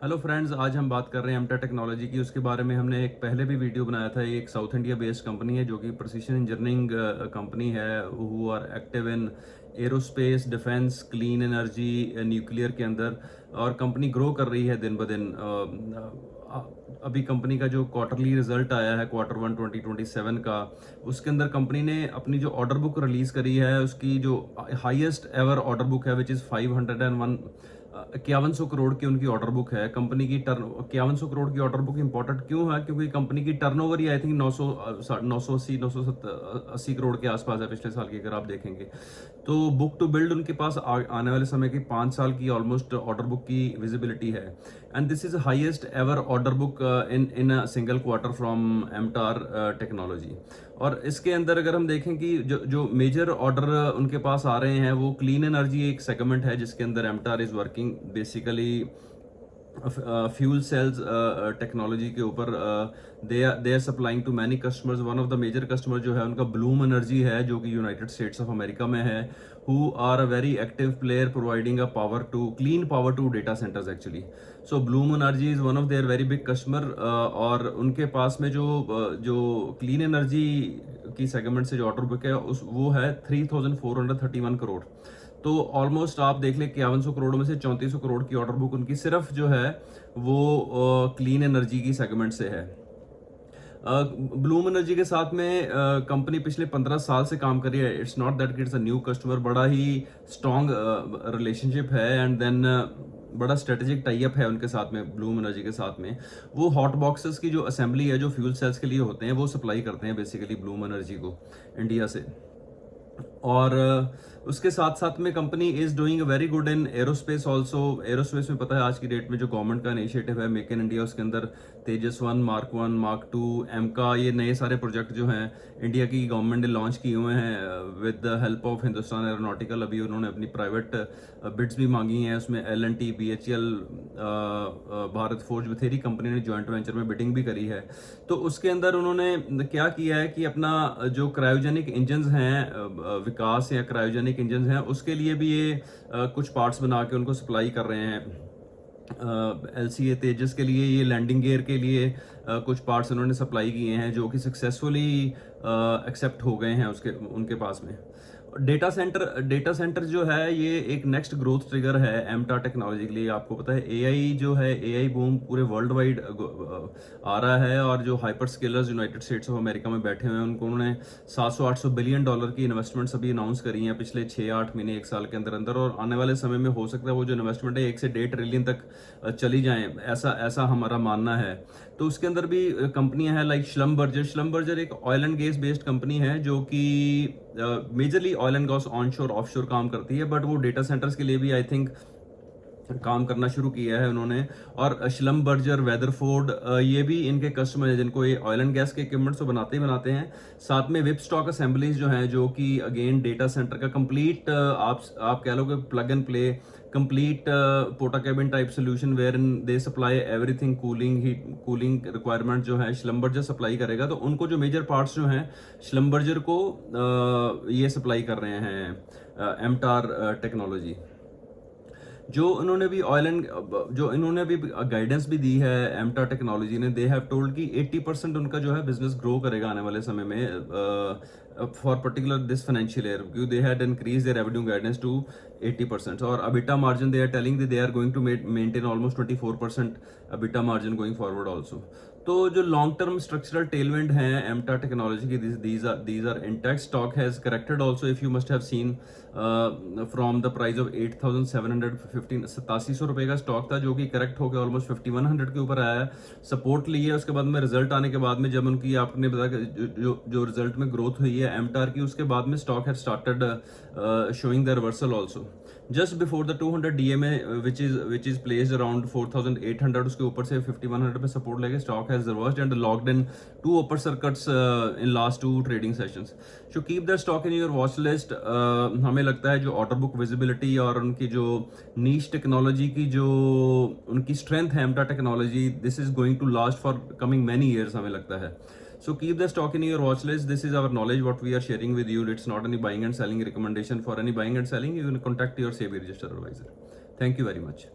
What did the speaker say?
Hello friends, आज हम बात कर रहे हैं एमटा टेक्नोलॉजी की। उसके बारे में हमने एक पहले भी वीडियो बनाया था। ये एक साउथ इंडिया बेस्ड कंपनी है जो कि प्रिसीशन इंजीनियरिंग कंपनी है, who are active in aerospace, defence, clean energy, nuclear के अंदर। और कंपनी ग्रो कर रही है दिन ब दिन। अभी कंपनी का जो क्वार्टरली रिजल्ट आया है Q1 2027 का, उसके अंदर कंपनी ने अपनी जो ऑर्डर बुक रिलीज करी है, उसकी जो हाईएस्ट एवर ऑर्डर बुक है विच इज़ 501, 5100 करोड़ की उनकी ऑर्डर बुक है। कंपनी की टर्न 5100 करोड़ की ऑर्डर बुक इंपॉर्टेंट क्यों है? क्योंकि कंपनी की turnover he I think 980 crore के आसपास है पिछले साल की, अगर आप देखेंगे तो। बुक टू बिल्ड उनके पास आने वाले समय की 5 साल की ऑलमोस्ट ऑर्डर बुक की विजिबिलिटी है। And this is highest ever order book in a single quarter from MTAR technology. और इसके अंदर अगर हम देखें कि जो जो मेजर ऑर्डर उनके पास आ रहे हैं, वो क्लीन एनर्जी एक सेगमेंट है जिसके अंदर MTAR is working basically fuel cells technology के ऊपर। They are supplying to many customers. One of the major customer जो है उनका ब्लूम एनर्जी है, जो कि यूनाइटेड स्टेट्स ऑफ अमेरिका में है, who are a very active player providing a power to clean power to data centres actually. So Bloom Energy is one of their very big customer. और उनके पास में जो clean energy की segment से जो order book है उस वो है 3431 करोड़। तो ऑलमोस्ट आप देख लें 5100 करोड़ में से 3400 करोड़ की ऑर्डर बुक उनकी सिर्फ जो है वो क्लीन एनर्जी की सेगमेंट से है। ब्लूम एनर्जी के साथ में कंपनी पिछले 15 साल से काम कर रही है। It's not that it's a new customer, बड़ा ही स्ट्रॉन्ग रिलेशनशिप है। एंड देन बड़ा स्ट्रेटेजिक टाई अप है उनके साथ में, ब्लूम एनर्जी के साथ में। वो हॉट बॉक्सेस की जो असेंबली है, जो फ्यूल सेल्स के लिए होते हैं, वो सप्लाई करते हैं बेसिकली ब्लूम एनर्जी को इंडिया से। और उसके साथ साथ में company is doing very good in aerospace also. Aerospace में पता है आज की डेट में जो गवर्नमेंट का इनिशिएटिव है मेक इन इंडिया, उसके अंदर तेजस 1, मार्क 1, मार्क 2, एमका, ये नए सारे प्रोजेक्ट जो हैं इंडिया की गवर्नमेंट ने लॉन्च किए हुए हैं with the help of Hindustan aeronautical. अभी उन्होंने अपनी प्राइवेट बिड्स भी मांगी हैं, उसमें L&T, BHEL, भारत फोर्ज बथेरी कंपनी ने जॉइंट वेंचर में बिडिंग भी करी है। तो उसके अंदर उन्होंने क्या किया है कि अपना जो क्रायोजेनिक इंजन्स हैं, विकास या क्रायोजेनिक इंजन्स हैं, उसके लिए भी ये कुछ पार्ट्स बना के उनको सप्लाई कर रहे हैं। LCA तेजस के लिए, ये लैंडिंग गियर के लिए कुछ पार्ट्स उन्होंने सप्लाई किए हैं जो कि सक्सेसफुली एक्सेप्ट हो गए हैं उसके उनके पास में। डेटा सेंटर जो है ये एक नेक्स्ट ग्रोथ ट्रिगर है एमटा टेक्नोलॉजी के लिए। आपको पता है एआई जो है, एआई बूम पूरे वर्ल्ड वाइड आ रहा है। और जो hyper scalars United states of America में बैठे हुए हैं, उनको उन्होंने 700-800 बिलियन डॉलर की इन्वेस्टमेंट्स अभी अनाउंस करी हैं पिछले 6-8 महीने, 1 साल के अंदर अंदर। और आने वाले समय में हो सकता है वो जो इन्वेस्टमेंट है 1 से 1.5 ट्रिलियन तक चली जाएं, ऐसा ऐसा हमारा मानना है। तो उसके अंदर भी कंपनियां हैं लाइक श्लम्बर्जर एक oil and gas based company है जो कि majorly oil and gas onshore offshore काम करती है, बट वो डेटा सेंटर्स के लिए भी आई थिंक काम करना शुरू किया है उन्होंने। और श्लम्बर्जर, वेदरफोर्ड, ये भी इनके कस्टमर हैं जिनको ये ऑयल एंड गैस के इक्विपमेंट्स तो बनाते ही बनाते हैं। साथ में विप स्टॉक असेंबलीज जो हैं, जो कि अगेन डेटा सेंटर का कंप्लीट आप कह लो कि plug and play complete porta cabin type solution where in they supply everything, cooling, heat, cooling requirement जो है श्लम्बर्जर सप्लाई करेगा। तो उनको जो मेजर पार्ट्स जो हैं श्लम्बर्जर को ये सप्लाई कर रहे हैं एमटार टेक्नोलॉजी। जो इन्होंने भी गाइडेंस भी दी है एमटा टेक्नोलॉजी ने। दे हैव टोल्ड कि 80% उनका जो है बिजनेस ग्रो करेगा आने वाले समय में for particular this financial year, क्योंकि they had increase their revenue guidance to 80%। और EBITDA margin they are telling they are going to maintain almost 24% EBITDA margin going forward also. तो जो लॉन्ग टर्म स्ट्रक्चरल टेलविंड हैं MTAR technology की, these are intact. Stock has corrected also, if you must have seen from the price of 8715, 8700 रुपए का stock था, जो कि correct होकर ऑलमोस्ट 5100 के ऊपर आया है। सपोर्ट ली है उसके बाद में, रिजल्ट आने के बाद में, जब उनकी आपने बताया जो रिजल्ट में ग्रोथ हुई है एमटार की, उसके बाद में stock had started showing the reversal also just before the 200 DMA which is placed around 4800, उसके ऊपर से 5100 पे सपोर्ट लेके stock has reversed and locked in 2 upper circuits in last 2 trading sessions. So keep the stock in your watch list. हमें लगता है जो order book visibility और उनकी जो नीश टेक्नोलॉजी की जो उनकी स्ट्रेंथ है MTAR technology, this is going to last for coming many years हमें लगता है। So keep the stock in your watch list. This is our knowledge what we are sharing with you. It's not any buying and selling recommendation. For any buying and selling, you can contact your SEBI registered advisor. Thank you very much.